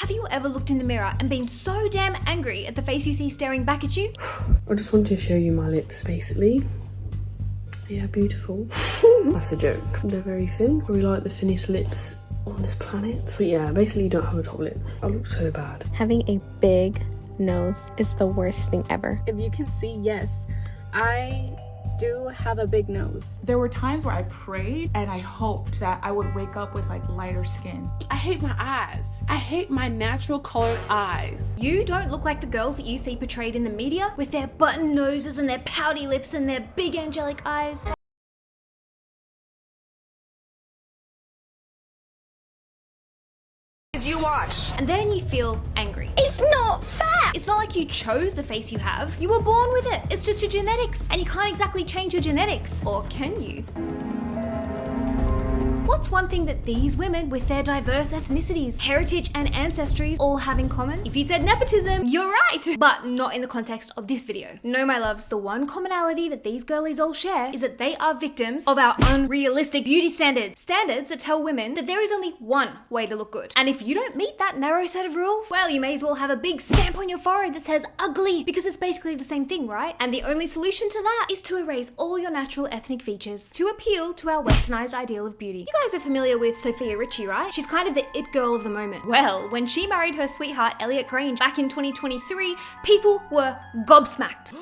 Have you ever looked in the mirror and been so damn angry at the face you see staring back at you? I just wanted to show you my lips, basically. Yeah, beautiful. That's a joke. They're very thin. Probably like the thinnest lips on this planet. But yeah, basically you don't have a top lip. I look so bad. Having a big nose is the worst thing ever. If you can see, yes, I do have a big nose. There were times where I prayed and I hoped that I would wake up with like lighter skin. I hate my eyes. I hate my natural colored eyes. You don't look like the girls that you see portrayed in the media with their button noses and their pouty lips and their big angelic eyes. You watch and then you feel angry. It's not fair! It's not like you chose the face you have. You were born with it. It's just your genetics. And you can't exactly change your genetics. Or can you? What's one thing that these women with their diverse ethnicities, heritage and ancestries all have in common? If you said nepotism, you're right, but not in the context of this video. No, my loves, the one commonality that these girlies all share is that they are victims of our unrealistic beauty standards. Standards that tell women that there is only one way to look good. And if you don't meet that narrow set of rules, well, you may as well have a big stamp on your forehead that says ugly, because it's basically the same thing, right? And the only solution to that is to erase all your natural ethnic features to appeal to our westernized ideal of beauty. You guys are familiar with Sofia Richie, right? She's kind of the it girl of the moment. Well, when she married her sweetheart Elliot Grange back in 2023, people were gobsmacked.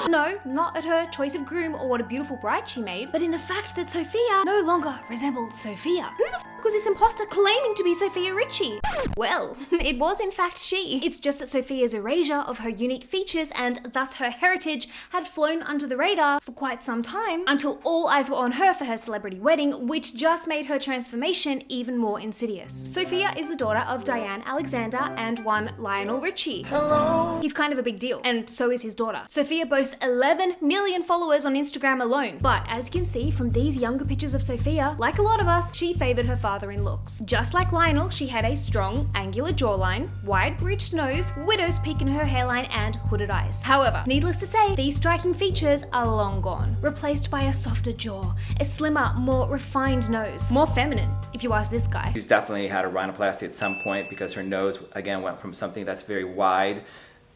No, not at her choice of groom or what a beautiful bride she made, but in the fact that Sophia no longer resembled Sophia. Who the f was this imposter claiming to be Sofia Richie? Well, it was in fact she. It's just that Sophia's erasure of her unique features and thus her heritage had flown under the radar for quite some time until all eyes were on her for her celebrity wedding, which just made her transformation even more insidious. Sophia is the daughter of Diane Alexander and one Lionel Richie. Hello. He's kind of a big deal, and so is his daughter. Sophia boasts 11 million followers on Instagram alone, but as you can see from these younger pictures of Sophia, like a lot of us, she favored her father in looks. Just like Lionel, she had a strong, angular jawline, wide-bridged nose, widow's peak in her hairline, and hooded eyes. However, needless to say, these striking features are long gone, replaced by a softer jaw, a slimmer, more refined nose, more feminine, if you ask this guy. She's definitely had a rhinoplasty at some point because her nose, again, went from something that's very wide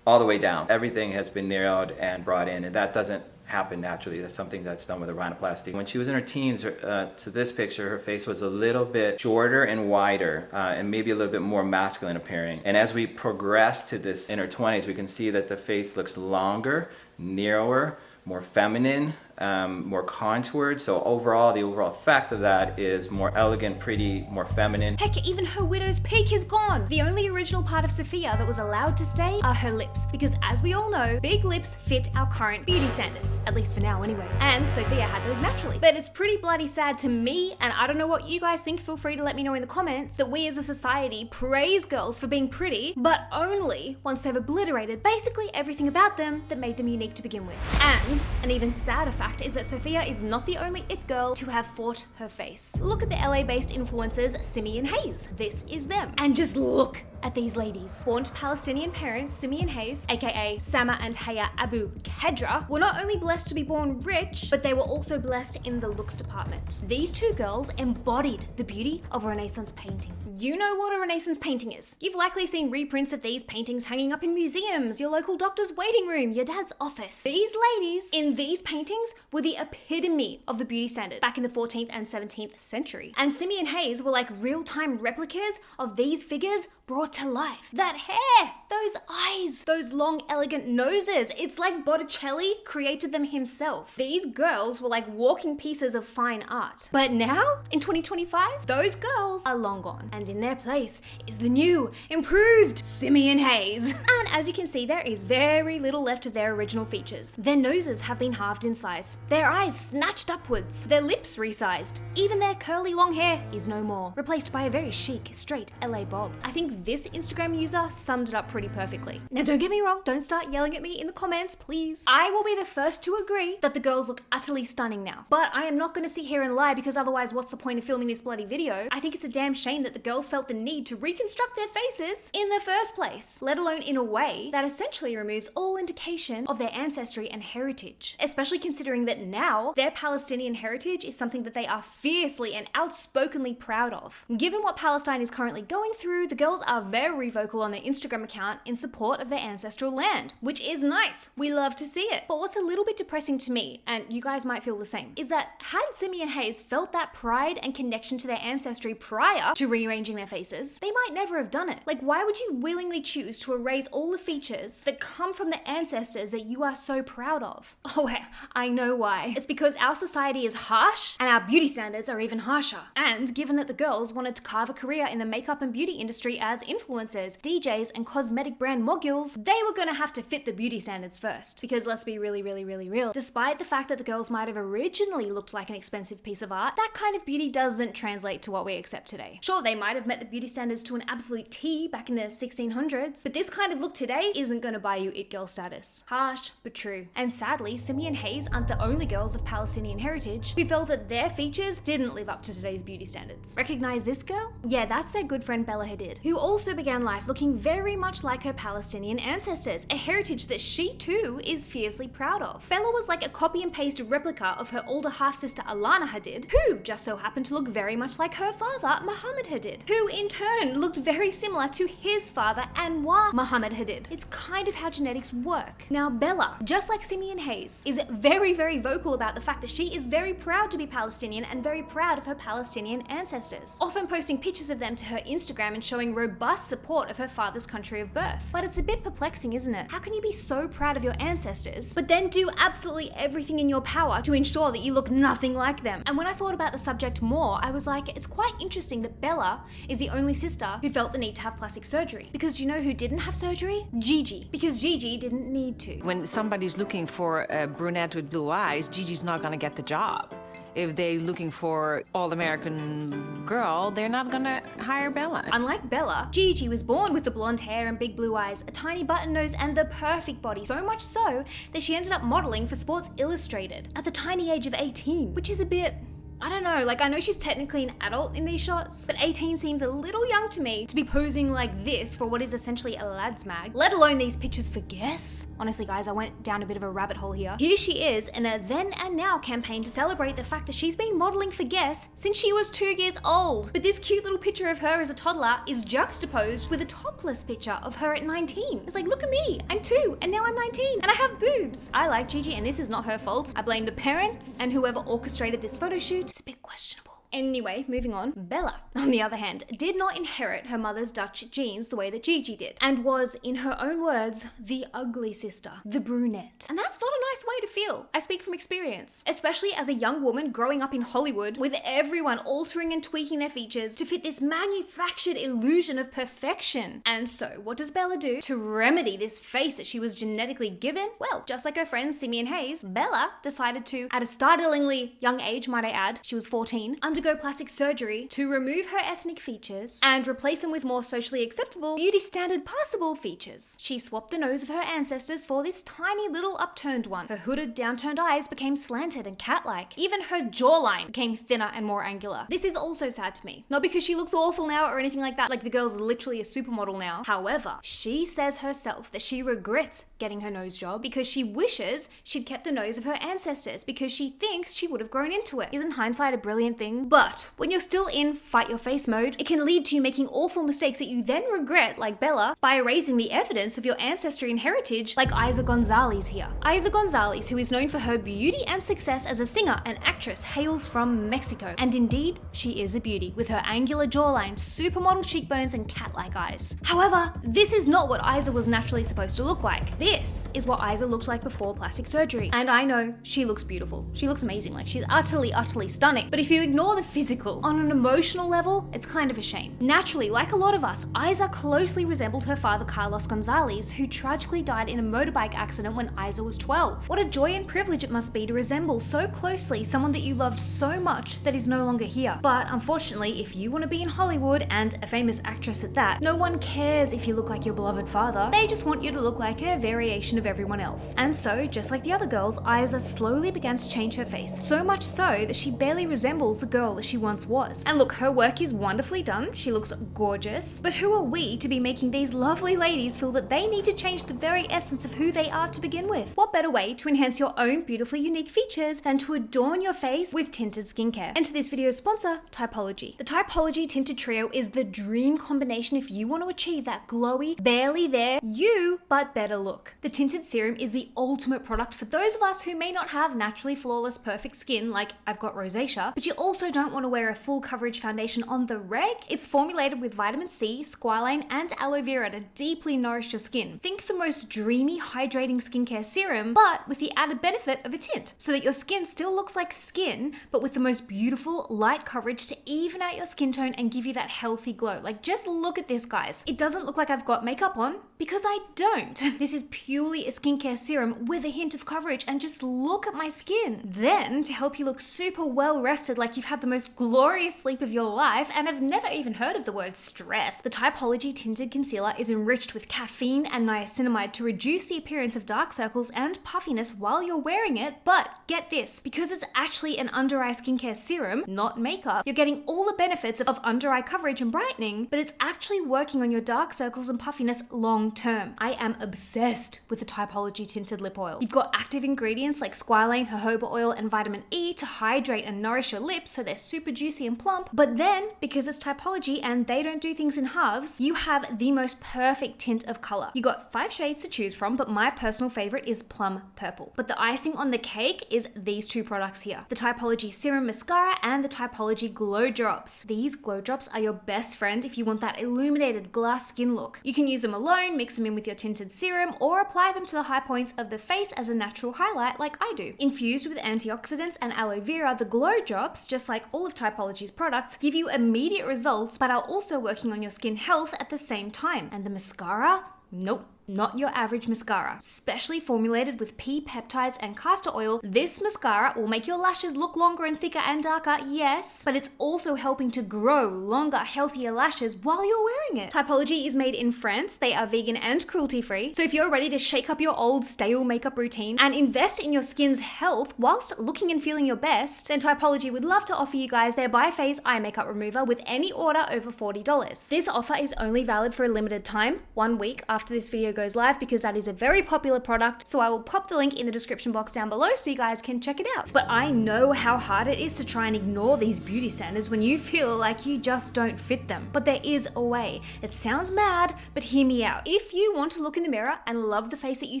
all the way down. Everything has been narrowed and brought in, and that doesn't happen naturally. That's something that's done with a rhinoplasty. When she was in her teens, to this picture, her face was a little bit shorter and wider, and maybe a little bit more masculine appearing. And as we progress to this in her 20s, we can see that the face looks longer, narrower, more feminine, more contoured. So overall, the overall effect of that is more elegant, pretty, more feminine. Heck, even her widow's peak is gone. The only original part of Sophia that was allowed to stay are her lips, because as we all know, big lips fit our current beauty standards, at least for now anyway. And Sophia had those naturally. But it's pretty bloody sad to me, and I don't know what you guys think, feel free to let me know in the comments, that we as a society praise girls for being pretty, but only once they've obliterated basically everything about them that made them unique to begin with. And an even sadder fact is that Sophia is not the only it girl to have fought her face. Look at the LA-based influencers Simi and Hayes. This is them. And just look at these ladies. Born to Palestinian parents, Simi and Hayes, aka Sama and Haya Abu Khadra, were not only blessed to be born rich, but they were also blessed in the looks department. These two girls embodied the beauty of a Renaissance painting. You know what a Renaissance painting is. You've likely seen reprints of these paintings hanging up in museums, your local doctor's waiting room, your dad's office. These ladies in these paintings were the epitome of the beauty standard back in the 14th and 17th century. And Simi and Hayes were like real-time replicas of these figures brought to life. That hair, those eyes, those long elegant noses. It's like Botticelli created them himself. These girls were like walking pieces of fine art. But now, in 2025, those girls are long gone. And in their place is the new, improved Simi and Hayes. And as you can see, there is very little left of their original features. Their noses have been halved in size, their eyes snatched upwards, their lips resized. Even their curly long hair is no more, replaced by a very chic, straight LA bob. I think this Instagram user summed it up pretty perfectly. Now don't get me wrong, don't start yelling at me in the comments, please. I will be the first to agree that the girls look utterly stunning now. But I am not going to sit here and lie, because otherwise what's the point of filming this bloody video? I think it's a damn shame that the girls felt the need to reconstruct their faces in the first place, let alone in a way that essentially removes all indication of their ancestry and heritage, especially considering that now their Palestinian heritage is something that they are fiercely and outspokenly proud of. Given what Palestine is currently going through, the girls are very vocal on their Instagram account in support of their ancestral land, which is nice. We love to see it. But what's a little bit depressing to me, and you guys might feel the same, is that had Simi and Hayes felt that pride and connection to their ancestry prior to rearranging their faces, they might never have done it. Like, why would you willingly choose to erase all the features that come from the ancestors that you are so proud of? Oh, I know why. It's because our society is harsh and our beauty standards are even harsher. And given that the girls wanted to carve a career in the makeup and beauty industry as influencers, DJs, and cosmetic brand moguls, they were gonna have to fit the beauty standards first. Because let's be really real, despite the fact that the girls might have originally looked like an expensive piece of art, that kind of beauty doesn't translate to what we accept today. Sure, they might have met the beauty standards to an absolute T back in the 1600s, but this kind of look today isn't gonna buy you it girl status. Harsh, but true. And sadly, Simi and Hayes aren't the only girls of Palestinian heritage who felt that their features didn't live up to today's beauty standards. Recognize this girl? Yeah, that's their good friend Bella Hadid, who also began life looking very much like her Palestinian ancestors, a heritage that she too is fiercely proud of. Bella was like a copy and paste replica of her older half-sister Alana Hadid, who just so happened to look very much like her father, Muhammad Hadid, who in turn looked very similar to his father, Anwar Muhammad Hadid. It's kind of how genetics work. Now, Bella, just like Simi and Hayes, is very vocal about the fact that she is very proud to be Palestinian and very proud of her Palestinian ancestors, often posting pictures of them to her Instagram and showing robust support of her father's country of birth. But it's a bit perplexing, isn't it? How can you be so proud of your ancestors, but then do absolutely everything in your power to ensure that you look nothing like them? And when I thought about the subject more, I was like, it's quite interesting that Bella is the only sister who felt the need to have plastic surgery. Because do you know who didn't have surgery? Gigi. Because Gigi didn't need to. When somebody's looking for a brunette with blue eyes, Gigi's not gonna get the job. If they're looking for all-American girl, they're not gonna hire Bella. Unlike Bella, Gigi was born with the blonde hair and big blue eyes, a tiny button nose, and the perfect body. So much so that she ended up modeling for Sports Illustrated at the tiny age of 18, which is a bit... I don't know, like I know she's technically an adult in these shots, but 18 seems a little young to me to be posing like this for what is essentially a lads mag, let alone these pictures for Guess. Honestly guys, I went down a bit of a rabbit hole here. Here she is in a Then and Now campaign to celebrate the fact that she's been modeling for Guess since she was 2 years old. But this cute little picture of her as a toddler is juxtaposed with a topless picture of her at 19. It's like, look at me, I'm 2 and now I'm 19 and I have boobs. I like Gigi and this is not her fault. I blame the parents and whoever orchestrated this photo shoot. It's a bit questionable. Anyway, moving on. Bella, on the other hand, did not inherit her mother's Dutch genes the way that Gigi did, and was, in her own words, the ugly sister, the brunette. And that's not a nice way to feel. I speak from experience, especially as a young woman growing up in Hollywood with everyone altering and tweaking their features to fit this manufactured illusion of perfection. And so, what does Bella do to remedy this face that she was genetically given? Well, just like her friends Simi and Hayes, Bella decided to, at a startlingly young age, might I add, she was 14, undergo plastic surgery to remove her ethnic features and replace them with more socially acceptable, beauty standard passable features. She swapped the nose of her ancestors for this tiny little upturned one. Her hooded, downturned eyes became slanted and cat-like. Even her jawline became thinner and more angular. This is also sad to me. Not because she looks awful now or anything like that, like the girl's literally a supermodel now. However, she says herself that she regrets getting her nose job because she wishes she'd kept the nose of her ancestors because she thinks she would have grown into it. Isn't hindsight a brilliant thing? But when you're still in fight your face mode, it can lead to you making awful mistakes that you then regret, like Bella, by erasing the evidence of your ancestry and heritage, like Isa Gonzalez here. Isa Gonzalez, who is known for her beauty and success as a singer and actress, hails from Mexico. And indeed, she is a beauty, with her angular jawline, supermodel cheekbones, and cat-like eyes. However, this is not what Isa was naturally supposed to look like. This is what Isa looked like before plastic surgery. And I know, she looks beautiful. She looks amazing, like she's utterly stunning. But if you ignore the physical, on an emotional level, it's kind of a shame. Naturally, like a lot of us, Isa closely resembled her father Carlos Gonzalez, who tragically died in a motorbike accident when Isa was 12. What a joy and privilege it must be to resemble so closely someone that you loved so much that is no longer here. But unfortunately, if you want to be in Hollywood, and a famous actress at that, no one cares if you look like your beloved father. They just want you to look like a variation of everyone else. And so, just like the other girls, Isa slowly began to change her face, so much so that she barely resembles the girl girl that she once was. And look, her work is wonderfully done. She looks gorgeous. But who are we to be making these lovely ladies feel that they need to change the very essence of who they are to begin with? What better way to enhance your own beautifully unique features than to adorn your face with tinted skincare? Enter this video's sponsor, Typology. The Typology Tinted Trio is the dream combination if you want to achieve that glowy, barely there, you, but better look. The tinted serum is the ultimate product for those of us who may not have naturally flawless, perfect skin, like I've got rosacea, but you also don't want to wear a full coverage foundation on the reg. It's formulated with vitamin C, squalane, and aloe vera to deeply nourish your skin. Think the most dreamy, hydrating skincare serum, but with the added benefit of a tint, so that your skin still looks like skin, but with the most beautiful, light coverage to even out your skin tone and give you that healthy glow. Like, just look at this, guys. It doesn't look like I've got makeup on, because I don't. This is purely a skincare serum with a hint of coverage, and just look at my skin. Then, to help you look super well rested, like you've had the most glorious sleep of your life and have never even heard of the word stress, the Typology Tinted Concealer is enriched with caffeine and niacinamide to reduce the appearance of dark circles and puffiness while you're wearing it. But get this, because it's actually an under eye skincare serum, not makeup, you're getting all the benefits of under eye coverage and brightening, but it's actually working on your dark circles and puffiness long term. I am obsessed with the Typology Tinted Lip Oil. You've got active ingredients like squalane, jojoba oil, and vitamin E to hydrate and nourish your lips so they're super juicy and plump. But then, because it's Typology and they don't do things in halves, you have the most perfect tint of color. You got 5 shades to choose from, but my personal favorite is plum purple. But the icing on the cake is these 2 products here, the Typology Serum Mascara and the Typology Glow Drops. These glow drops are your best friend if you want that illuminated glass skin look. You can use them alone, mix them in with your tinted serum, or apply them to the high points of the face as a natural highlight like I do. Infused with antioxidants and aloe vera, the glow drops, just like all of Typology's products, give you immediate results but are also working on your skin health at the same time. And the mascara? Nope. Not your average mascara. Specially formulated with pea peptides and castor oil, this mascara will make your lashes look longer and thicker and darker, yes, but it's also helping to grow longer, healthier lashes while you're wearing it. Typology is made in France. They are vegan and cruelty-free. So if you're ready to shake up your old stale makeup routine and invest in your skin's health whilst looking and feeling your best, then Typology would love to offer you guys their bi-phase eye makeup remover with any order over $40. This offer is only valid for a limited time, 1 week after this video goes live, because that is a very popular product, so I will pop the link in the description box down below so you guys can check it out. But I know how hard it is to try and ignore these beauty standards when you feel like you just don't fit them. But there is a way. It sounds mad, but hear me out. If you want to look in the mirror and love the face that you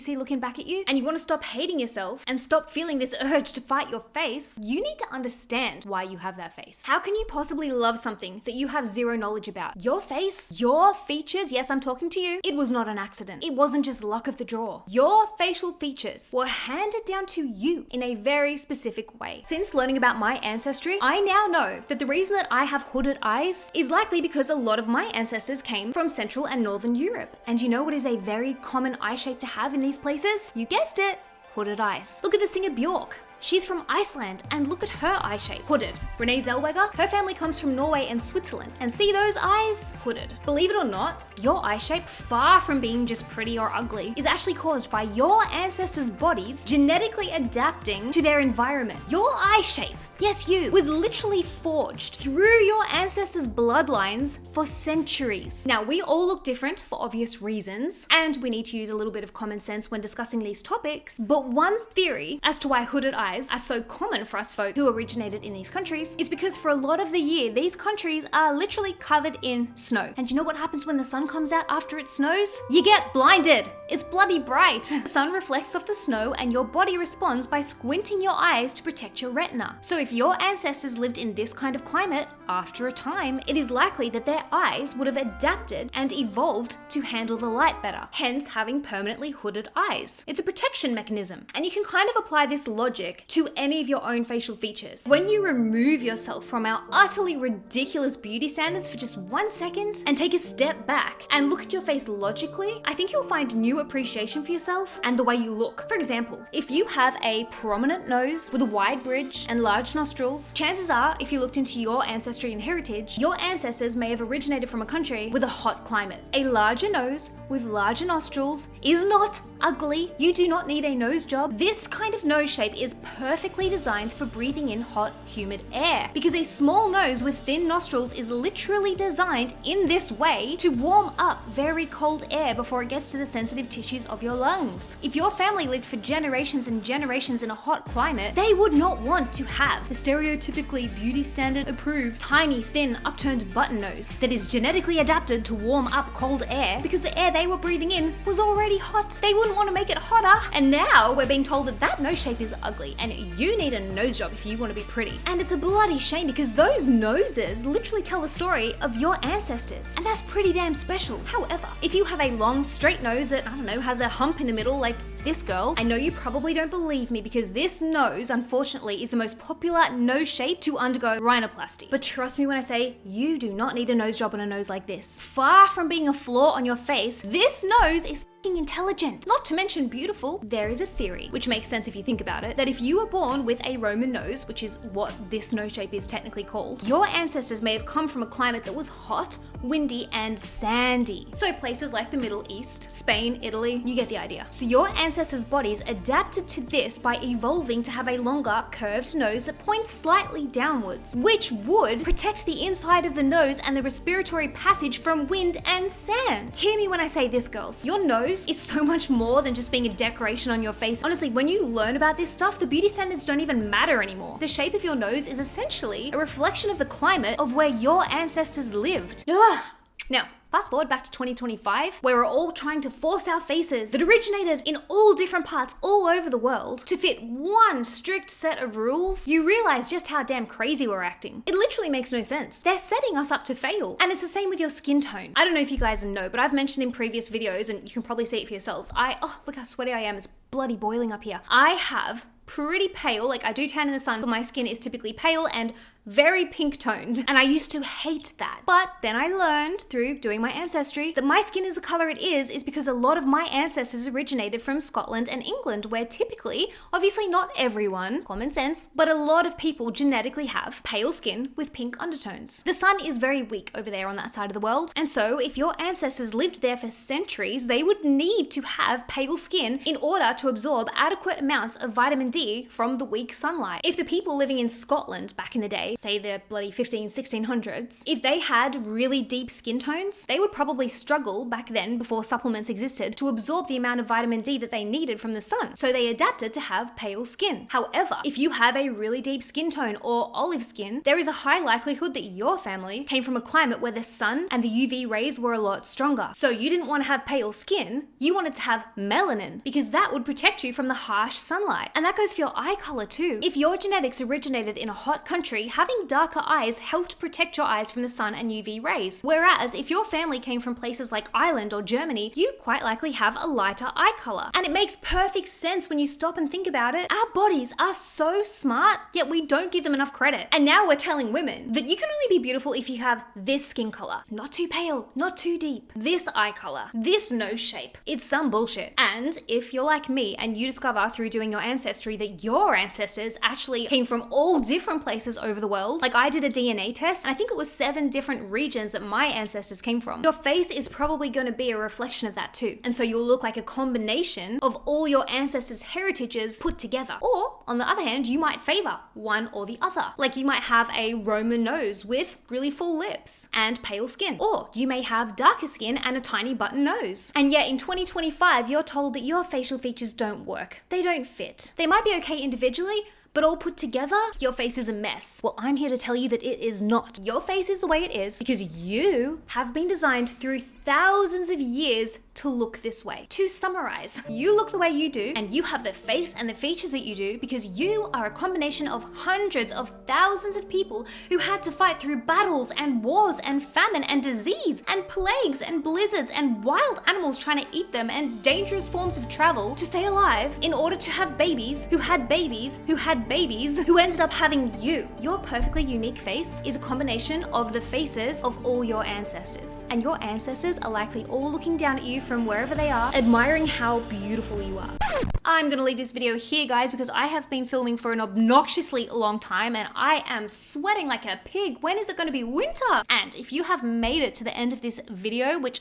see looking back at you, and you want to stop hating yourself and stop feeling this urge to fight your face, you need to understand why you have that face. How can you possibly love something that you have zero knowledge about? Your face, your features, yes, I'm talking to you, it was not an accident. It wasn't just luck of the draw. Your facial features were handed down to you in a very specific way. Since learning about my ancestry, I now know that the reason that I have hooded eyes is likely because a lot of my ancestors came from Central and Northern Europe. And you know what is a very common eye shape to have in these places? You guessed it, hooded eyes. Look at the singer Bjork. She's from Iceland, and look at her eye shape, hooded. Renee Zellweger, her family comes from Norway and Switzerland, and see those eyes? Hooded. Believe it or not, your eye shape, far from being just pretty or ugly, is actually caused by your ancestors' bodies genetically adapting to their environment. Your eye shape, yes you, was literally forged through your ancestors' bloodlines for centuries. Now, we all look different for obvious reasons, and we need to use a little bit of common sense when discussing these topics, but one theory as to why hooded eyes are so common for us folk who originated in these countries is because for a lot of the year, these countries are literally covered in snow. And you know what happens when the sun comes out after it snows? You get blinded. It's bloody bright. The sun reflects off the snow and your body responds by squinting your eyes to protect your retina. So if your ancestors lived in this kind of climate, after a time, it is likely that their eyes would have adapted and evolved to handle the light better, hence having permanently hooded eyes. It's a protection mechanism, and you can kind of apply this logic to any of your own facial features. When you remove yourself from our utterly ridiculous beauty standards for just 1 second and take a step back and look at your face logically, I think you'll find new appreciation for yourself and the way you look. For example, if you have a prominent nose with a wide bridge and large nostrils, chances are, if you looked into your ancestry and heritage, your ancestors may have originated from a country with a hot climate. A larger nose with larger nostrils is not ugly. You do not need a nose job. This kind of nose shape is perfectly designed for breathing in hot, humid air, because a small nose with thin nostrils is literally designed in this way to warm up very cold air before it gets to the sensitive tissues of your lungs. If your family lived for generations and generations in a hot climate, they would not want to have the stereotypically beauty standard approved tiny, thin, upturned button nose that is genetically adapted to warm up cold air, because the air they were breathing in was already hot. They wouldn't want to make it hotter. And now we're being told that that nose shape is ugly and you need a nose job if you want to be pretty. And it's a bloody shame, because those noses literally tell the story of your ancestors, and that's pretty damn special. However, if you have a long straight nose that, I don't know, has a hump in the middle like this girl, I know you probably don't believe me, because this nose, unfortunately, is the most popular nose shape to undergo rhinoplasty. But trust me when I say you do not need a nose job on a nose like this. Far from being a flaw on your face, this nose is intelligent, not to mention beautiful. There is a theory, which makes sense if you think about it, that if you were born with a Roman nose, which is what this nose shape is technically called, your ancestors may have come from a climate that was hot, windy, and sandy. So places like the Middle East, Spain, Italy, you get the idea. So your ancestors' bodies adapted to this by evolving to have a longer, curved nose that points slightly downwards, which would protect the inside of the nose and the respiratory passage from wind and sand. Hear me when I say this, girls. Your nose is so much more than just being a decoration on your face. Honestly, when you learn about this stuff, the beauty standards don't even matter anymore. The shape of your nose is essentially a reflection of the climate of where your ancestors lived. Ugh. Now, fast forward back to 2025, where we're all trying to force our faces that originated in all different parts all over the world to fit one strict set of rules. You realize just how damn crazy we're acting. It literally makes no sense. They're setting us up to fail. And it's the same with your skin tone. I don't know if you guys know, but I've mentioned in previous videos, and you can probably see it for yourselves, oh, look how sweaty I am. It's bloody boiling up here. I have pretty pale, like I do tan in the sun, but my skin is typically pale and very pink toned, and I used to hate that. But then I learned through doing my ancestry that my skin is the color it is because a lot of my ancestors originated from Scotland and England, where typically, obviously not everyone, common sense, but a lot of people genetically have pale skin with pink undertones. The sun is very weak over there on that side of the world, and so if your ancestors lived there for centuries, they would need to have pale skin in order to absorb adequate amounts of vitamin D from the weak sunlight. If the people living in Scotland back in the day, say the bloody 1600s, if they had really deep skin tones, they would probably struggle back then, before supplements existed, to absorb the amount of vitamin D that they needed from the sun. So they adapted to have pale skin. However, if you have a really deep skin tone or olive skin, there is a high likelihood that your family came from a climate where the sun and the UV rays were a lot stronger. So you didn't want to have pale skin, you wanted to have melanin, because that would protect you from the harsh sunlight. And that goes for your eye color too. If your genetics originated in a hot country, having darker eyes helped protect your eyes from the sun and UV rays. Whereas if your family came from places like Ireland or Germany, you quite likely have a lighter eye color. And it makes perfect sense when you stop and think about it. Our bodies are so smart, yet we don't give them enough credit. And now we're telling women that you can only be beautiful if you have this skin color. Not too pale, not too deep. This eye color, this nose shape. It's some bullshit. And if you're like me and you discover through doing your ancestry that your ancestors actually came from all different places over the world, like I did a DNA test and I think it was 7 different regions that my ancestors came from, your face is probably going to be a reflection of that too. And so you'll look like a combination of all your ancestors' heritages put together. Or on the other hand, you might favor one or the other. Like you might have a Roman nose with really full lips and pale skin. Or you may have darker skin and a tiny button nose. And yet in 2025, you're told that your facial features don't work. They don't fit. They might be okay individually, but all put together, your face is a mess. Well, I'm here to tell you that it is not. Your face is the way it is because you have been designed through thousands of years to look this way. To summarize, you look the way you do and you have the face and the features that you do because you are a combination of hundreds of thousands of people who had to fight through battles and wars and famine and disease and plagues and blizzards and wild animals trying to eat them and dangerous forms of travel to stay alive in order to have babies who had babies who had babies who ended up having you. Your perfectly unique face is a combination of the faces of all your ancestors. And your ancestors are likely all looking down at you from wherever they are, admiring how beautiful you are. I'm gonna leave this video here, guys, because I have been filming for an obnoxiously long time and I am sweating like a pig. When is it gonna be winter? And if you have made it to the end of this video, which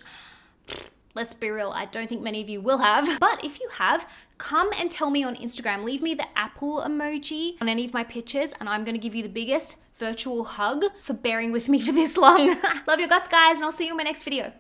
let's be real, I don't think many of you will have. But if you have, come and tell me on Instagram. Leave me the apple emoji on any of my pictures and I'm gonna give you the biggest virtual hug for bearing with me for this long. Love your guts, guys, and I'll see you in my next video.